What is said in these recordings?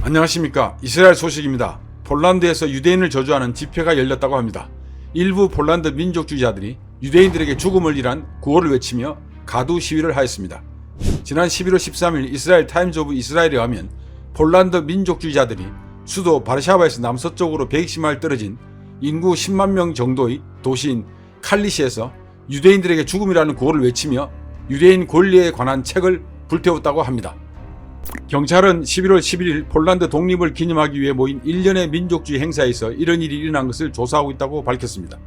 안녕하십니까. 이스라엘 소식입니다. 폴란드에서 유대인을 저주하는 집회가 열렸다고 합니다. 일부 폴란드 민족주의자들이 유대인들에게 죽음을 일한 구호를 외치며 가두 시위를 하였습니다. 지난 11월 13일 이스라엘 타임즈 오브 이스라엘에 의하면 폴란드 민족주의자들이 수도 바르샤바에서 남서쪽으로 120마일 떨어진 인구 10만 명 정도의 도시인 칼리시에서 유대인들에게 죽음이라는 구호를 외치며 유대인 권리에 관한 책을 불태웠다고 합니다. 경찰은 11월 11일 폴란드 독립을 기념하기 위해 모인 일련의 민족주의 행사에서 이런 일이 일어난 것을 조사하고 있다고 밝혔습니다.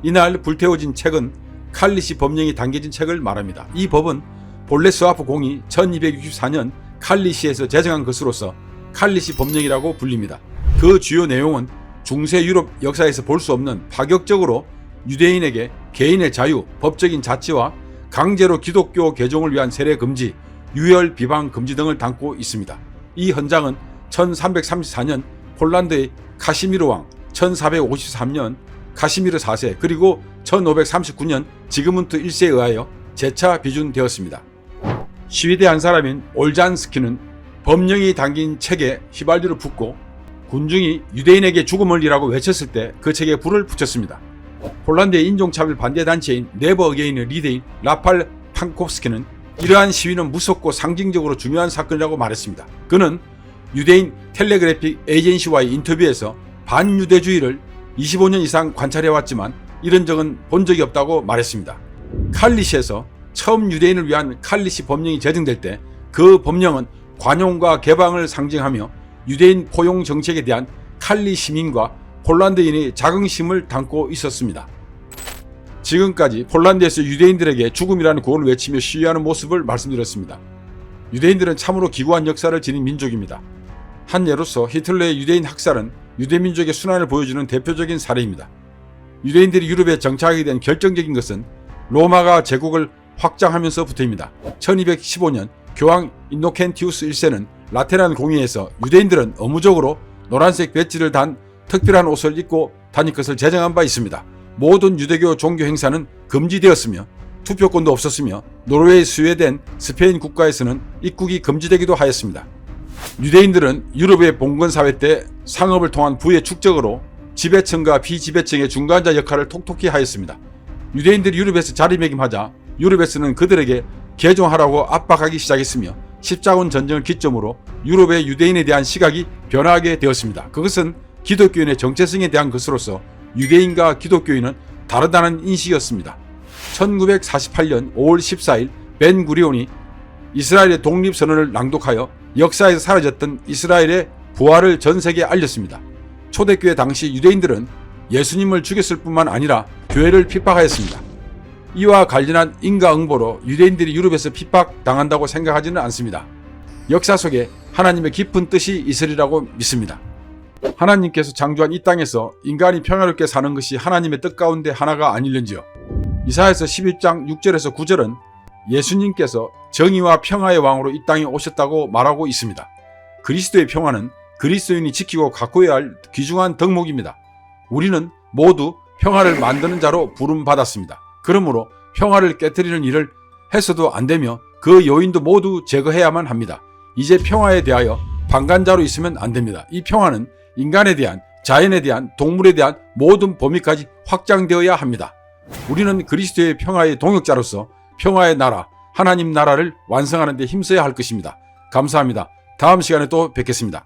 이날 불태워진 책은 칼리시 법령이 담겨진 책을 말합니다. 이 법은 볼레스와프 공이 1264년 칼리시에서 제정한 것으로서 칼리시 법령이라고 불립니다. 그 주요 내용은 중세 유럽 역사에서 볼 수 없는 파격적으로 유대인에게 개인의 자유, 법적인 자치와 강제로 기독교 개종을 위한 세례 금지, 유혈 비방 금지 등을 담고 있습니다. 이 헌장은 1334년 폴란드의 카시미르 왕, 1453년 카시미르 4세, 그리고 1539년 지그문트 1세에 의하여 재차 비준되었습니다. 시위대 한 사람인 올잔스키는 법령이 담긴 책에 휘발유를 붓고 군중이 유대인에게 죽음을 이라고 외쳤을 때 그 책에 불을 붙였습니다. 폴란드의 인종차별 반대 단체인 네버 어게인의 리더인 라팔 판코프스키는 이러한 시위는 무섭고 상징적으로 중요한 사건이라고 말했습니다. 그는 유대인 텔레그래픽 에이전시와의 인터뷰에서 반유대주의를 25년 이상 관찰해왔지만 이런 적은 본 적이 없다고 말했습니다. 칼리시에서 처음 유대인을 위한 칼리시 법령이 제정될 때 그 법령은 관용과 개방을 상징하며 유대인 포용 정책에 대한 칼리 시민과 폴란드인의 자긍심을 담고 있었습니다. 지금까지 폴란드에서 유대인들에게 죽음이라는 구호를 외치며 시위하는 모습을 말씀드렸습니다. 유대인들은 참으로 기구한 역사를 지닌 민족입니다. 한 예로서 히틀러의 유대인 학살은 유대민족의 순환을 보여주는 대표적인 사례입니다. 유대인들이 유럽에 정착하게 된 결정적인 것은 로마가 제국을 확장하면서부터입니다. 1215년 교황 인노켄티우스 1세는 라테란 공의에서 유대인들은 의무적으로 노란색 배지를 단 특별한 옷을 입고 다닐 것을 제정한 바 있습니다. 모든 유대교 종교 행사는 금지되었으며 투표권도 없었으며 노르웨이, 스웨덴, 스페인 국가에서는 입국이 금지되기도 하였습니다. 유대인들은 유럽의 봉건 사회 때 상업을 통한 부의 축적으로 지배층과 비지배층의 중간자 역할을 톡톡히 하였습니다. 유대인들이 유럽에서 자리매김하자 유럽에서는 그들에게 개종하라고 압박하기 시작했으며 십자군 전쟁을 기점으로 유럽의 유대인에 대한 시각이 변화하게 되었습니다. 그것은 기독교인의 정체성에 대한 것으로서 유대인과 기독교인은 다르다는 인식이었습니다. 1948년 5월 14일 벤 구리온이 이스라엘의 독립선언을 낭독하여 역사에서 사라졌던 이스라엘의 부활을 전 세계에 알렸습니다. 초대교회 당시 유대인들은 예수님을 죽였을 뿐만 아니라 교회를 핍박하였습니다. 이와 관련한 인과응보로 유대인들이 유럽에서 핍박당한다고 생각하지는 않습니다. 역사 속에 하나님의 깊은 뜻이 있으리라고 믿습니다. 하나님께서 창조한 이 땅에서 인간이 평화롭게 사는 것이 하나님의 뜻 가운데 하나가 아닐는지요. 이사야서 11장 6절에서 9절은 예수님께서 정의와 평화의 왕으로 이 땅에 오셨다고 말하고 있습니다. 그리스도의 평화는 그리스도인이 지키고 가꾸어야 할 귀중한 덕목입니다. 우리는 모두 평화를 만드는 자로 부름받았습니다. 그러므로 평화를 깨뜨리는 일을 해서도 안되며 그 요인도 모두 제거해야만 합니다. 이제 평화에 대하여 방관자로 있으면 안됩니다. 이 평화는 인간에 대한, 자연에 대한, 동물에 대한 모든 범위까지 확장되어야 합니다. 우리는 그리스도의 평화의 동역자로서 평화의 나라, 하나님 나라를 완성하는 데 힘써야 할 것입니다. 감사합니다. 다음 시간에 또 뵙겠습니다.